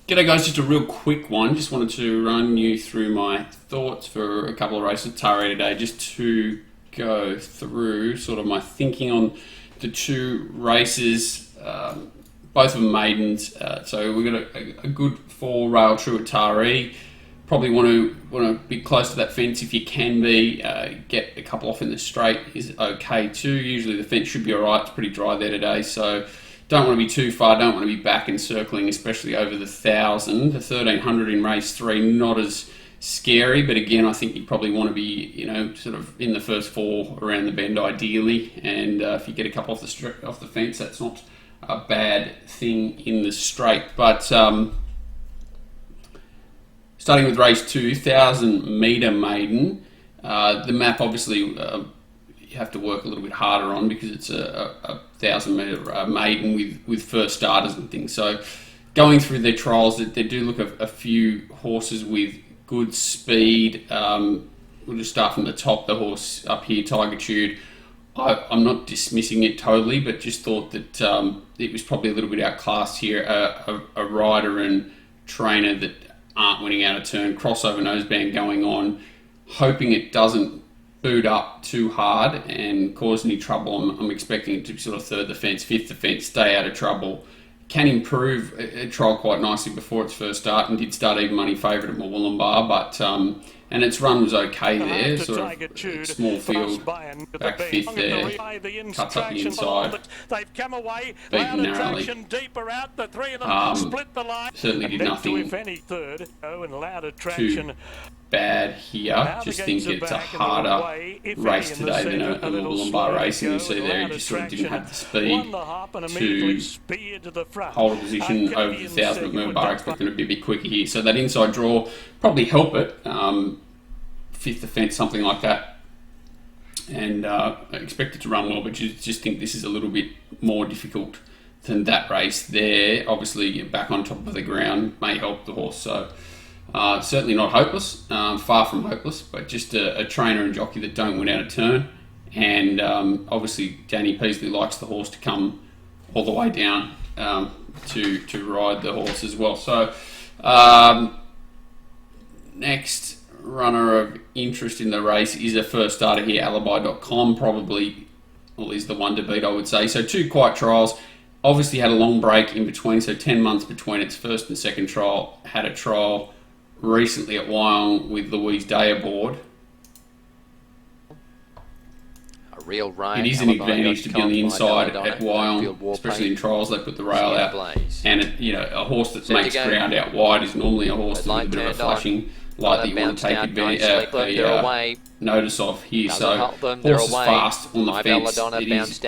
G'day guys, just a real quick one. Just wanted to run you through my thoughts for a couple of races at Taree today, just to go through sort of my thinking on the two races, both of them maidens. So we've got a good 4-rail true at Taree. Probably want to be close to that fence if you can be. Get a couple off in the straight is okay too. Usually the fence should be alright. It's pretty dry there today, so don't want to be too far, don't want to be back and circling, especially over the 1,000. The 1,300 in race 3, not as scary, but again, I think you probably want to be, sort of in the first 4 around the bend ideally, and if you get a couple off the fence, that's not a bad thing in the straight. But starting with race 2, 1,000 metre maiden, the map obviously you have to work a little bit harder on because it's a 1,000 metre maiden with first starters and things. So going through their trials, they do look a few horses with good speed. We'll just start from the top. The horse up here, Tigertude. I'm not dismissing it totally, but just thought that it was probably a little bit outclassed here. A rider and trainer that aren't winning out of turn, crossover noseband going on, hoping it doesn't boot up too hard and cause any trouble. I'm expecting it to sort of third the fence, fifth the fence, stay out of trouble. Can improve. It trialled quite nicely before its first start and did start even money favourite at Wollongbar, but and its run was okay there, sort of small field, back fifth there, cuts up the inside, beaten narrowly. Certainly did nothing too bad here. Just think it's a harder race today than a Wollongbar race, and you see there he just sort of didn't have the speed to hold a position over the 1,000 at Moombar. Expecting to be a bit quicker here, so that inside draw probably help it. Fifth defence, something like that, and I expect it to run well, but you just think this is a little bit more difficult than that race there. Obviously back on top of the ground may help the horse, so certainly not hopeless, far from hopeless, but just a trainer and jockey that don't win out of turn. And obviously Danny Peasley likes the horse to come all the way down to ride the horse as well. So next runner of interest in the race is a first starter here, alibi.com, probably, well, is the one to beat, I would say. So 2 quiet trials, obviously had a long break in between, so 10 months between its first and second trial. Had a trial recently at Wyong with Louise Day aboard. A real rain. It is an advantage to be on the inside at Wyong, especially in trials. They put the rail out, and a horse that makes ground out wide is normally a horse that's a bit of a flashing light that you want to take advantage notice of here. So horse is fast on the fence. It is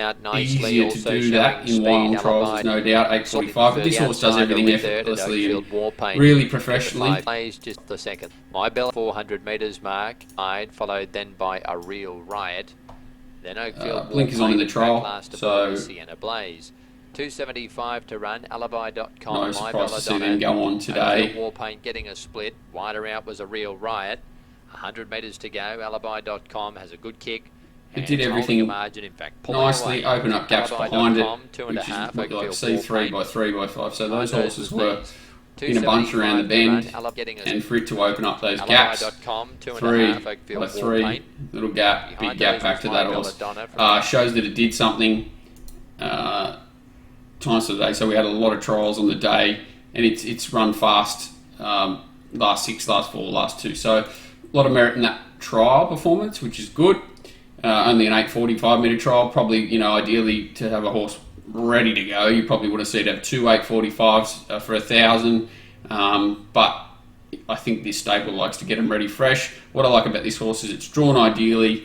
easier to do that in Wyong trials, there's no doubt. 8:45, but this horse does everything effortlessly and really professionally. Just the second. My Bella 400 metres mark, followed then by a real riot. Then Oakfield Blinkers on in the trial, so Sienna Blaze. 275 to run, alibi.com. No surprise to see them go on today. Warpaint getting a split. Wider out was a real riot. 100 metres to go. Alibi.com has a good kick. It did everything margin, in fact, nicely, open up gaps behind it, which is like C3 by 3 by 5. So those horses were in a bunch around the bend, and for it to open up those gaps, 3 by 3, little gap, big gap back to that horse, shows that it did something. Times today, so we had a lot of trials on the day, and it's run fast. Last 6, last 4, last 2, so a lot of merit in that trial performance, which is good. Only an 8:45 metre trial. Probably, ideally to have a horse ready to go, you probably would have seen it have 2 8:45s for 1,000. But I think this stable likes to get them ready fresh. What I like about this horse is it's drawn ideally.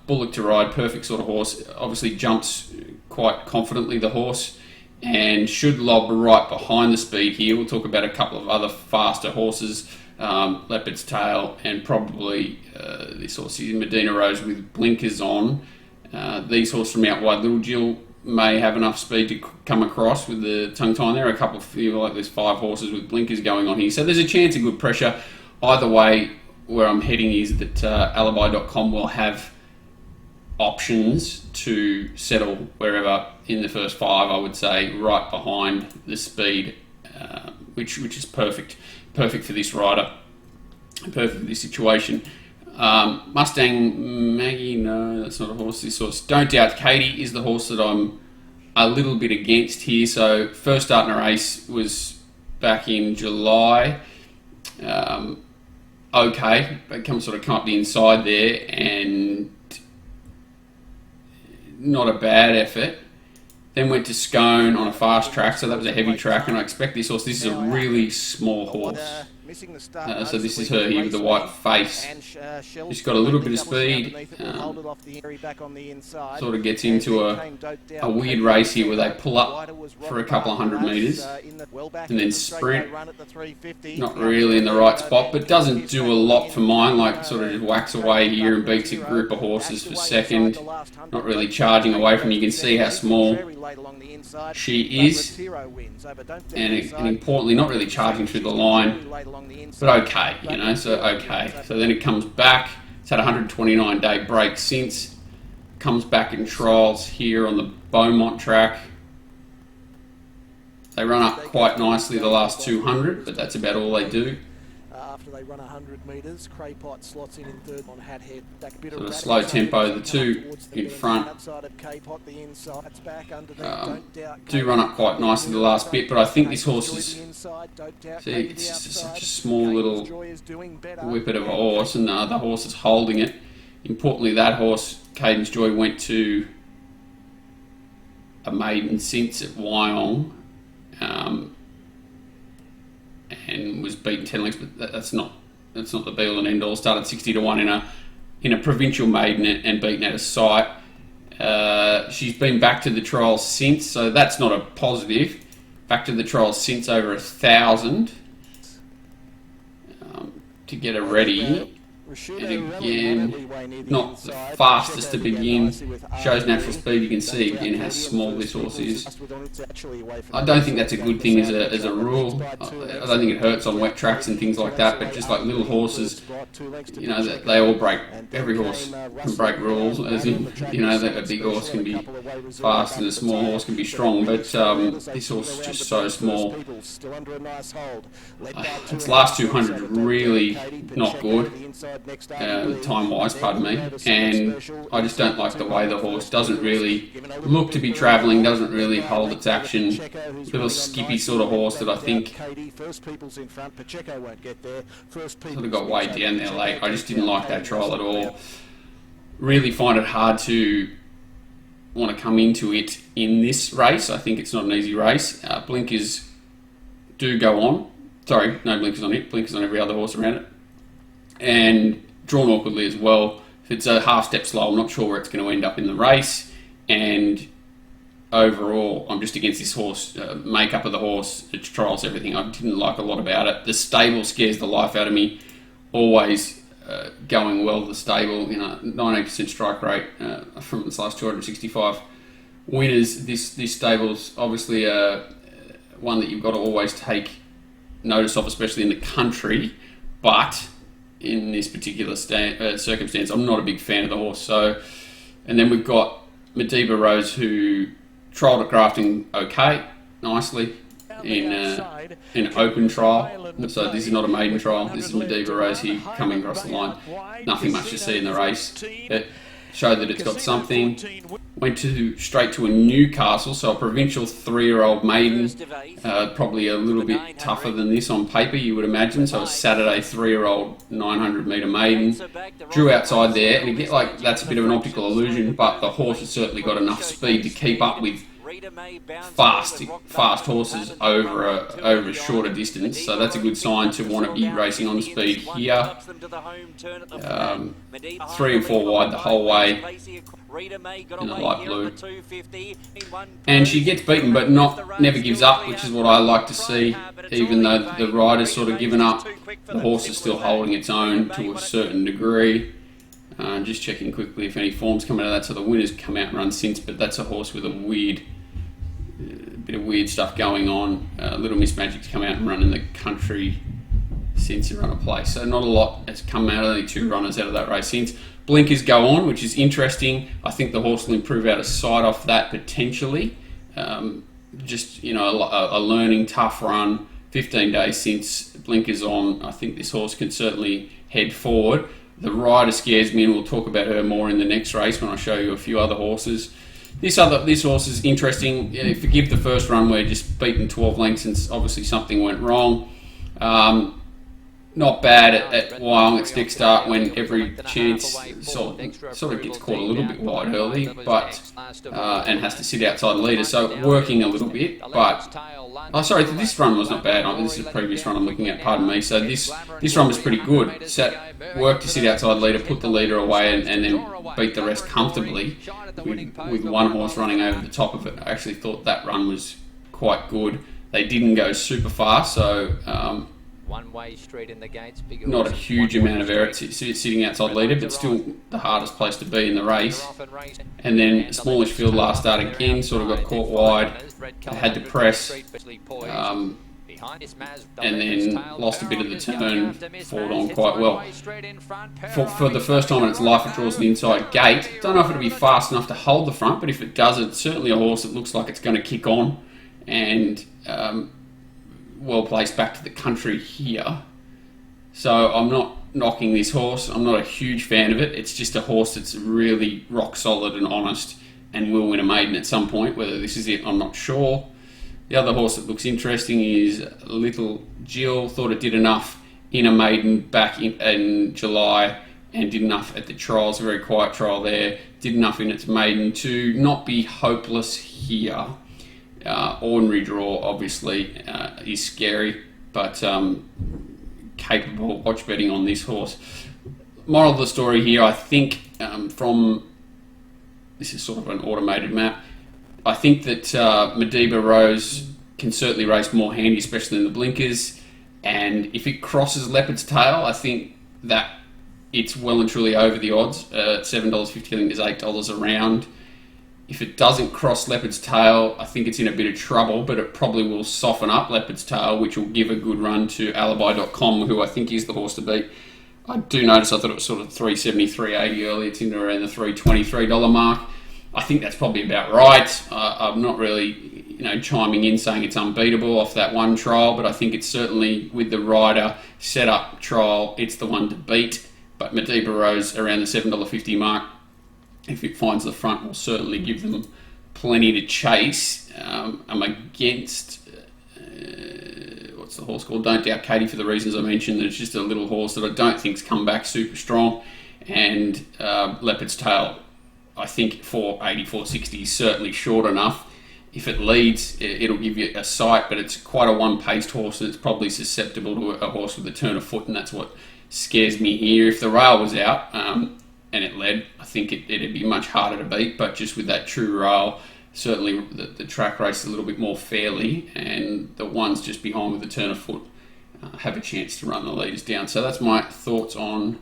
Bullock to ride, perfect sort of horse. Obviously jumps quite confidently, the horse, and should lob right behind the speed here. We'll talk about a couple of other faster horses, Leopard's Tail, and probably this horse is Medina Rose with blinkers on. These horses from out wide, Little Jill may have enough speed to come across with the tongue tie. There are a couple of, there's 5 horses with blinkers going on here, so there's a chance of good pressure. Either way, where I'm heading is that alibi.com will have options to settle wherever in the first 5, I would say, right behind the speed which is perfect for this rider, perfect for this situation. Mustang Maggie, no, that's not a horse. This horse, Don't Doubt Katie, is the horse that I'm a little bit against here. So first start in a race was back in July. Okay, but come up the inside there, and not a bad effort. Then went to Scone on a fast track, so that was a heavy track, and I expect this horse. This is a really small horse. So this is her here with the white face. She's got a little bit of speed. Sort of gets into a weird race here where they pull up for a couple of 100 metres and then sprint. Not really in the right spot, but doesn't do a lot for mine. Like sort of just whacks away here and beats a group of horses for second. Not really charging away from. You can see how small she is, and importantly, not really charging through the line, but okay, you know, so okay. So then it comes back. It's had a 129-day break since. Comes back in trials here on the Beaumont track. They run up quite nicely the last 200, but that's about all they do. After they run 100 metres, Craypot slots in third on Hathead. Sort of slow tempo, the two in front. Do run up quite nicely the last bit, but I think this horse is, see, it's just such a small little whippet of a horse, and the other horse is holding it. Importantly, that horse, Cadence Joy, went to a maiden since at Wyong. And was beaten 10 lengths, but that's not the be all and end all. Started 60-1 in a provincial maiden and beaten out of sight. She's been back to the trials since, so that's not a positive. Back to the trials since, over 1,000 to get her ready. And again, not the fastest to begin. Shows natural speed. You can see again how small this horse is. I don't think that's a good thing as a rule. I don't think it hurts on wet tracks and things like that. But just like little horses, you know, they all break. Every horse can break rules. As in, you know, that a big horse can be fast and a small horse can be strong. But this horse is just so small. Its last 200 really not good. Time-wise, pardon me, and I just don't like the way the horse doesn't really look to be travelling, doesn't really hold its action. Little skippy sort of horse that I think sort of got way down there late. I just didn't like that trial at all. Really find it hard to want to come into it in this race. I think it's not an easy race. Blinkers do go on. Sorry, no blinkers on it. Blinkers on every other horse around it. And drawn awkwardly as well. If it's a half step slow, I'm not sure where it's going to end up in the race. And overall, I'm just against this horse. Makeup of the horse, its trials, everything. I didn't like a lot about it. The stable scares the life out of me. Always going well, the stable. You know, 19% strike rate from its last 265 winners. This stable's obviously one that you've got to always take notice of, especially in the country. But in this particular circumstance, I'm not a big fan of the horse. So, and then we've got Madiba Rose, who trialled at Grafting nicely in an open trial. So this is not a maiden trial. This is Madiba Rose here coming across the line. Nothing much to see in the race. It showed that it's got something. Went straight to a Newcastle, so a provincial 3-year-old maiden, probably a little bit tougher than this on paper, you would imagine. So a Saturday 3-year-old 900-metre maiden, drew outside there, and again, like that's a bit of an optical illusion, but the horse has certainly got enough speed to keep up with fast horses over a shorter distance, so that's a good sign to want to be racing on the speed here. 3 and 4 wide the whole way in the light blue, and she gets beaten but never gives up, which is what I like to see. Even though the rider's sort of given up, the horse is still holding its own to a certain degree. Just checking quickly if any form's come out of that. So the winner's come out and run since, but that's a horse with a bit of weird stuff going on. Little Miss Magic's come out and run in the country since he run a place. So not a lot has come out, only 2 runners out of that race since. Blinkers go on, which is interesting. I think the horse will improve out of sight off that potentially. Just, you know, a learning tough run 15 days since, blinkers on. I think this horse can certainly head forward. The rider scares me, and we'll talk about her more in the next race when I show you a few other horses. This horse is interesting. Forgive the first run where just beaten 12 lengths and obviously something went wrong. Not bad at Wyong its next start when every chance sort of gets caught a little bit wide early, but and has to sit outside the leader, so working a little bit. But sorry, this run was not bad. This is the previous run I'm looking at. Pardon me. So this run was pretty good. Worked to sit outside the leader, put the leader away, and then beat the rest comfortably with one horse running over the top of it. I actually thought that run was quite good. They didn't go super fast, so. One-way street in the gates, Not a huge amount of error sitting outside leader, but still the hardest place to be in the race. And then smallish field last start again, sort of got caught wide, had to press, and then lost a bit of the turn, fought on quite well. For the first time in its life, it draws an inside gate. Don't know if it'll be fast enough to hold the front, but if it does, it's certainly a horse that looks like it's going to kick on, and well placed back to the country here. So I'm not knocking this horse. I'm not a huge fan of it. It's just a horse that's really rock solid and honest and will win a maiden at some point. Whether this is it, I'm not sure. The other horse that looks interesting is Little Jill. Thought it did enough in a maiden back in July and did enough at the trials, a very quiet trial there. Did enough in its maiden to not be hopeless here. Ordinary draw, obviously, is scary, but capable. Watch betting on this horse. Moral of the story here, I think, this is sort of an automated map. I think that Madiba Rose can certainly race more handy, especially in the blinkers. And if it crosses Leopard's Tail, I think that it's well and truly over the odds. $7.50, I think there's $8 around. If it doesn't cross Leopard's Tail, I think it's in a bit of trouble, but it probably will soften up Leopard's Tail, which will give a good run to Alibi.com, who I think is the horse to beat. I do notice I thought it was sort of $3.70, $3.80 early. It's in around the $3.23 mark. I think that's probably about right. I'm not really, chiming in saying it's unbeatable off that one trial, but I think it's certainly, with the rider set-up trial, it's the one to beat. But Madiba Rose around the $7.50 mark, if it finds the front, will certainly give them plenty to chase. I'm against, what's the horse called? Don't Doubt Katie, for the reasons I mentioned. That it's just a little horse that I don't think's come back super strong. And Leopard's Tail, I think 480, 460 is certainly short enough. If it leads, it'll give you a sight, but it's quite a one-paced horse, and it's probably susceptible to a horse with a turn of foot, and that's what scares me here. If the rail was out, and it led, I think it'd be much harder to beat, but just with that true rail, certainly the track race a little bit more fairly, and the ones just behind with the turn of foot have a chance to run the leaders down. So that's my thoughts on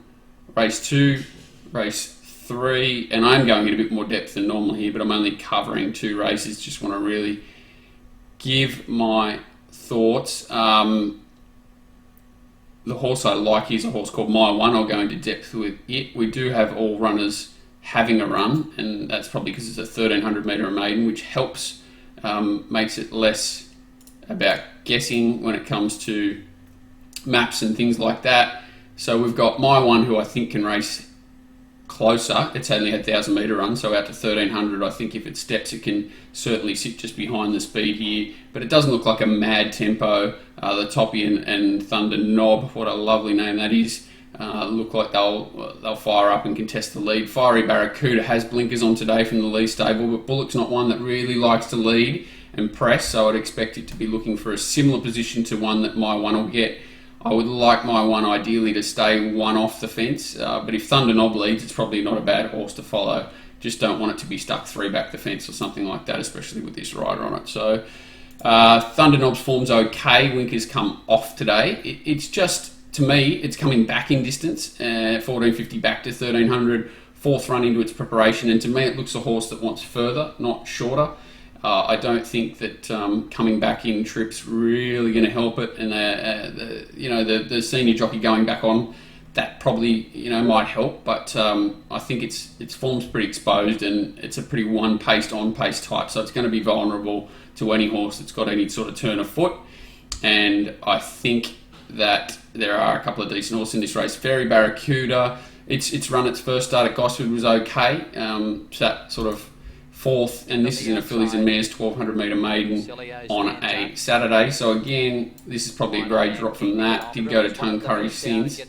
race 2, race 3, and I'm going in a bit more depth than normal here, but I'm only covering 2 races. Just want to really give my thoughts. The horse I like is a horse called My One. I'll go into depth with it. We do have all runners having a run, and that's probably because it's a 1,300 metre maiden, which helps, makes it less about guessing when it comes to maps and things like that. So we've got My One, who I think can race closer. It's only a 1,000 metre run, so out to 1,300. I think if it steps, it can certainly sit just behind the speed here. But it doesn't look like a mad tempo. The Toppy and Thunder Knob, what a lovely name that is, look like they'll fire up and contest the lead. Fiery Barracuda has blinkers on today from the Lee stable, but Bullock's not one that really likes to lead and press, so I'd expect it to be looking for a similar position to one that My One will get. I would like My One ideally to stay one off the fence, but if Thunder Knob leads, it's probably not a bad horse to follow. Just don't want it to be stuck 3 back the fence or something like that, especially with this rider on it. So Thunder Knob's form's okay. Winker's come off today. It's just, to me, it's coming back in distance, 1450 back to 1300, 4th run into its preparation, and to me it looks a horse that wants further, not shorter. I don't think that coming back in trips really going to help it, and the senior jockey going back on, that probably might help. But I think its form's pretty exposed, and it's a pretty on pace type, so it's going to be vulnerable to any horse that's got any sort of turn of foot. and I think that there are a couple of decent horses in this race. Fairy Barracuda, it's run its first start at Gosford, was okay. That sort of fourth, and this is in a fillies and mares 1200 metre maiden on a Saturday. So again, this is probably a grade drop from that. Did go to Tuncurry since.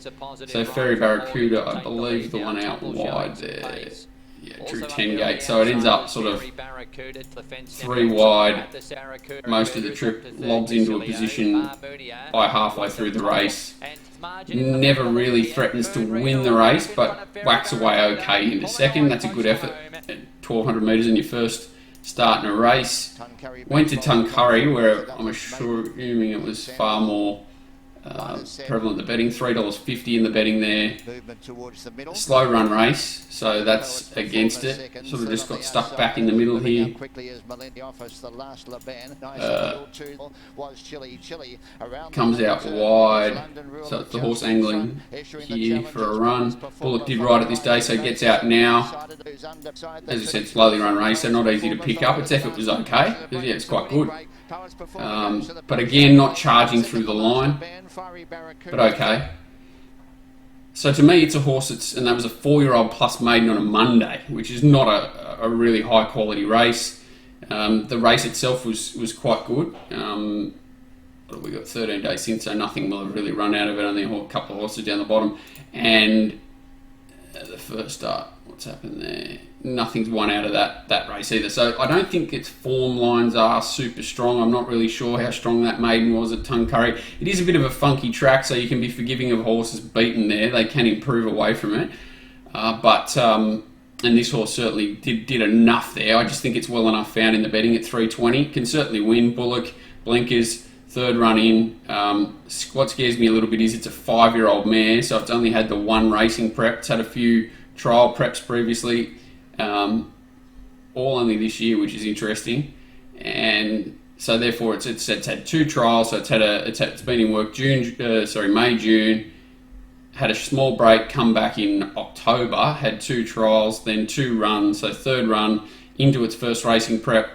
So Fairy Barracuda, I believe the one out wide there. Yeah, drew 10 gate, so it ends up sort of 3 wide. Most of the trip lobs into a position by halfway through the race. Never really threatens to win the race, but whacks away okay into second. That's a good effort at 1200 metres in your first start in a race. Went to Tuncurry, where I'm assuming it was far more prevalent the betting. $3.50 in the betting there. Slow run race, so that's against it. Sort of just got stuck back in the middle here. Comes out wide, so it's the horse angling here for a run. Bullock did right at this day, so gets out now. As I said, slowly run race, so not easy to pick up. Its effort was okay. Yeah, it's quite good. But again, not charging through the line, but okay. So to me, it's a horse that's, and that was a 4-year-old plus maiden on a Monday, which is not a really high quality race. The race itself was quite good. We got 13 days since, so nothing will have really run out of it. Only a couple of horses down the bottom, and the first start. What's happened there? Nothing's won out of that race either. So I don't think its form lines are super strong. I'm not really sure how strong that maiden was at Tuncurry. It is a bit of a funky track, so you can be forgiving of horses beaten there. They can improve away from it. And this horse certainly did enough there. I just think it's well enough found in the betting at 320. Can certainly win. Bullock, blinkers, third run in. What scares me a little bit is it's a 5-year-old mare, so it's only had the one racing prep. It's had a few trial preps previously, all only this year, which is interesting, and so therefore it's had 2 trials. So it's been in work May, June, had a small break, come back in October, had 2 trials, then 2 runs, so third run into its first racing prep,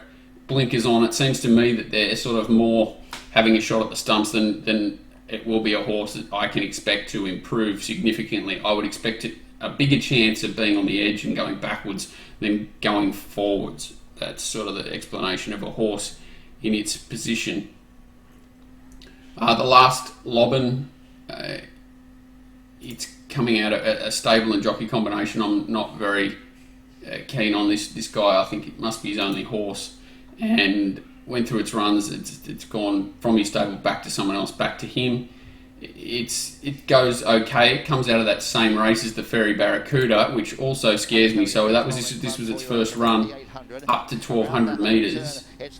blinkers on. It seems to me that they're sort of more having a shot at the stumps than it will be a horse that I can expect to improve significantly. I would expect a bigger chance of being on the edge and going backwards than going forwards. That's sort of the explanation of a horse in its position. The last Lobbin, it's coming out of a stable and jockey combination. I'm not very keen on this guy. I think it must be his only horse, and went through its runs. It's gone from his stable back to someone else, back to him. It goes okay. It comes out of that same race as the Fairy Barracuda, which also scares me. So this was its first run up to 1200 metres, and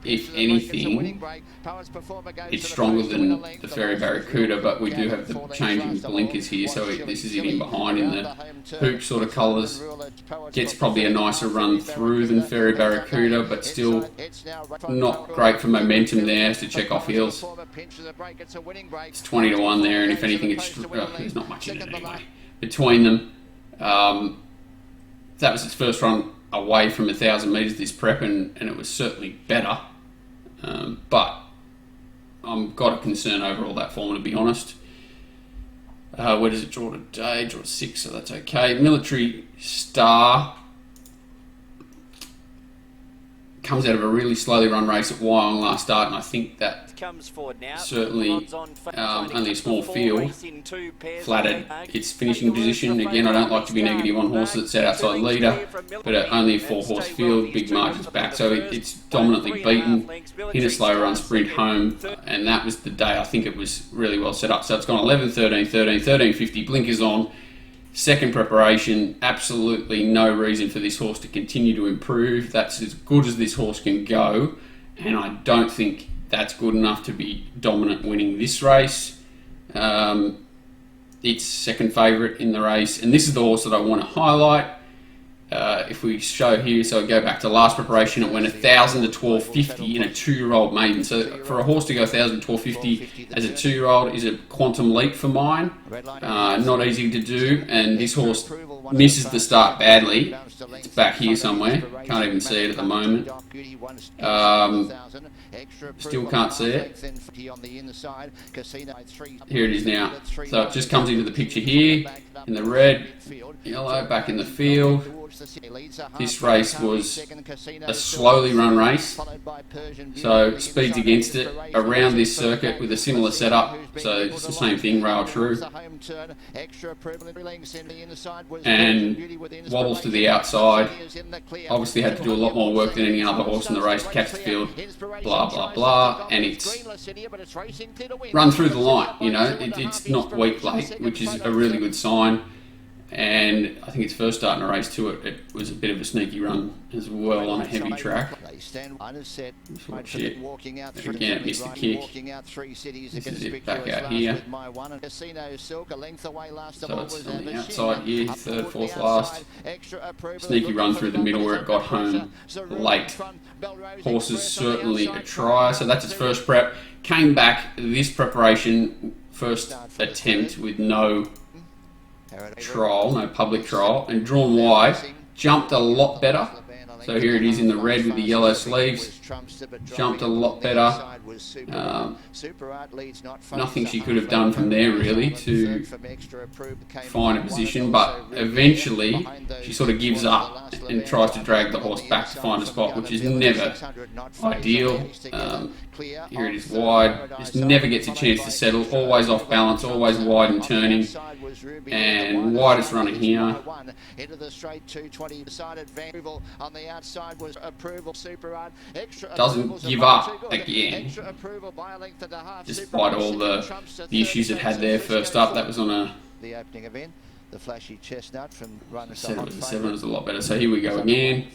if anything, it's stronger than the Fairy Barracuda. But we do have the changing blinkers here, so this is it in behind in the hoop sort of colours. Gets probably a nicer run through than Fairy Barracuda, but still not great for momentum there. Has to check off heels. It's 20 to 1 there, and if anything, there's not much in it anyway between them. That was its first run away from 1,000 metres this prep, and it was certainly better. But I've got a concern over all that form, to be honest. Where does it draw today? Draw 6, so that's okay. Military Star comes out of a really slowly run race at Wyong last start, and I think that certainly only a small field flattered its finishing position. Again, I don't like to be negative on horses that set outside leader, but only a 4-horse field, big margins back, so it's dominantly beaten in a slow run sprint home, and that was the day I think it was really well set up. So it's gone 11, 13, 13, 13.50, blinkers on. Second preparation, absolutely no reason for this horse to continue to improve. That's as good as this horse can go, and I don't think that's good enough to be dominant winning this race. It's second favourite in the race, and this is the horse that I want to highlight. If we show here, so I go back to last preparation, it went 1,000 to 12.50 in a 2-year-old maiden. So for a horse to go 1,000 to 12.50 as a 2-year-old is a quantum leap for mine. Not easy to do, and this horse misses the start badly. It's back here somewhere. Can't even see it at the moment. Still can't see it. Here it is now. So it just comes into the picture here in the red, yellow, back in the field. This race was a slowly run race, so speeds against it around this circuit with a similar setup. So it's the same thing, rail true, and wobbles to the outside. Obviously had to do a lot more work than any other horse in the race to catch the field, blah blah blah, and it's run through the line. You know, it's not weak late, which is a really good sign. And I think its first start in a race too, it was a bit of a sneaky run as well on a heavy track. Shit. Again, it missed the kick. This is it back out here. So it's on the outside here, third, fourth last. Sneaky run through the middle where it got home late. Horse is certainly a try, so that's its first prep. Came back this preparation, first attempt with no trial, no public trial, and drawn wide, jumped a lot better. So here it is in the red with the yellow sleeves. Jumped a lot better. Nothing she could have done from there really to find a position, but eventually she sort of gives up and tries to drag the horse back to find a spot, which is never ideal. Here it is wide, just never gets a chance to settle, always off balance, always wide and turning, and widest running here. Doesn't give up again, despite all the issues it had there first up. That was on a... The flashy chestnut from run 7 was a lot better. So here we go again.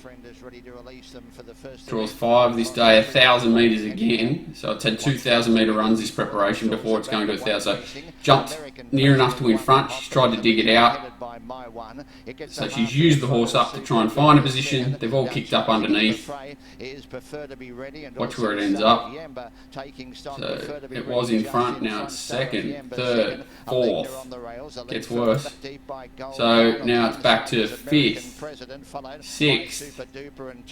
Draws 5 this day, 1,000 metres again. So it's had 2,000 metre runs this preparation before it's going to 1,000. So jumped near enough to in front. She's tried to dig it out. So she's used the horse up to try and find a position. They've all kicked up underneath. Watch where it ends up. So it was in front, now it's second, third, fourth. Gets worse. So now it's back to 5th, 6th,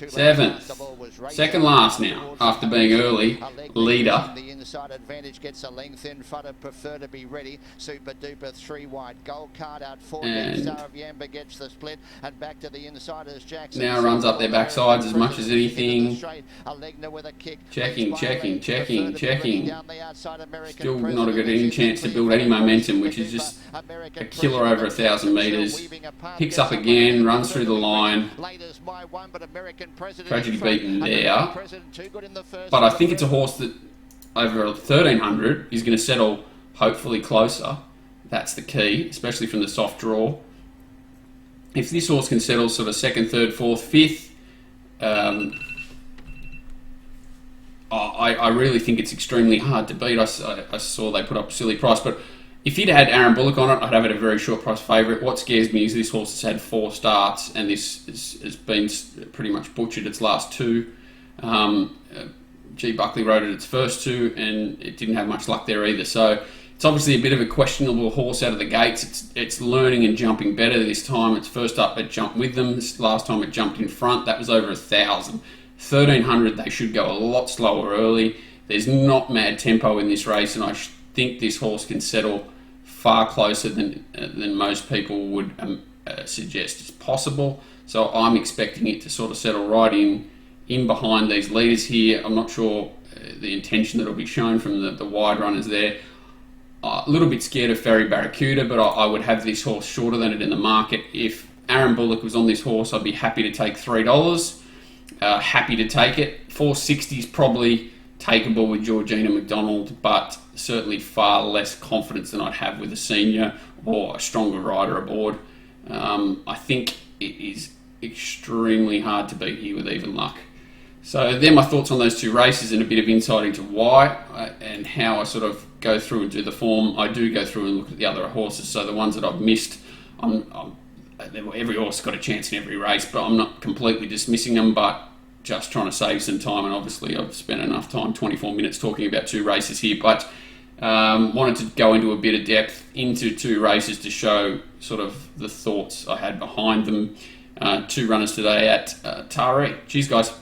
7th, second last now after being early leader. Inside advantage gets a length in front of prefer to be ready. Super duper 3 wide. Gold card out 4. Star of Yamba gets the split and back to the insiders. Jackson now runs up their backsides as much as anything. Checking. Still not a good any chance to build any momentum, which is just a killer over 1,000 metres. Picks up again, runs through the line. Tragedy beaten there. But I think it's a horse that over 1,300 is going to settle hopefully closer. That's the key, especially from the soft draw. If this horse can settle sort of 2nd, 3rd, 4th, 5th, I really think it's extremely hard to beat. I saw they put up a silly price, but if he'd had Aaron Bullock on it, I'd have it a very short price favourite. What scares me is this horse has had 4 starts, and this has been pretty much butchered its last 2. G. Buckley rode it its first 2, and it didn't have much luck there either. So it's obviously a bit of a questionable horse out of the gates. It's learning and jumping better this time. It's first up, it jumped with them. This last time it jumped in front. That was over 1,000. 1,300, they should go a lot slower early. There's not mad tempo in this race, and I think this horse can settle far closer than most people would suggest is possible. So I'm expecting it to sort of settle right in behind these leaders here. I'm not sure the intention that will be shown from the wide runners there. A little bit scared of Ferry Barracuda, but I would have this horse shorter than it in the market. If Aaron Bullock was on this horse, I'd be happy to take $3. Happy to take it. 460 is probably takeable with Georgina McDonald, but certainly far less confidence than I'd have with a senior or a stronger rider aboard. I think it is extremely hard to beat here with even luck. So they're my thoughts on those 2 races and a bit of insight into why and how I sort of go through and do the form. I do go through and look at the other horses, so the ones that I've missed, every horse got a chance in every race, but I'm not completely dismissing them, but just trying to save some time. And obviously I've spent enough time, 24 minutes, talking about 2 races here, but Wanted to go into a bit of depth into 2 races to show sort of the thoughts I had behind them. 2 runners today at Taree. Cheers, guys.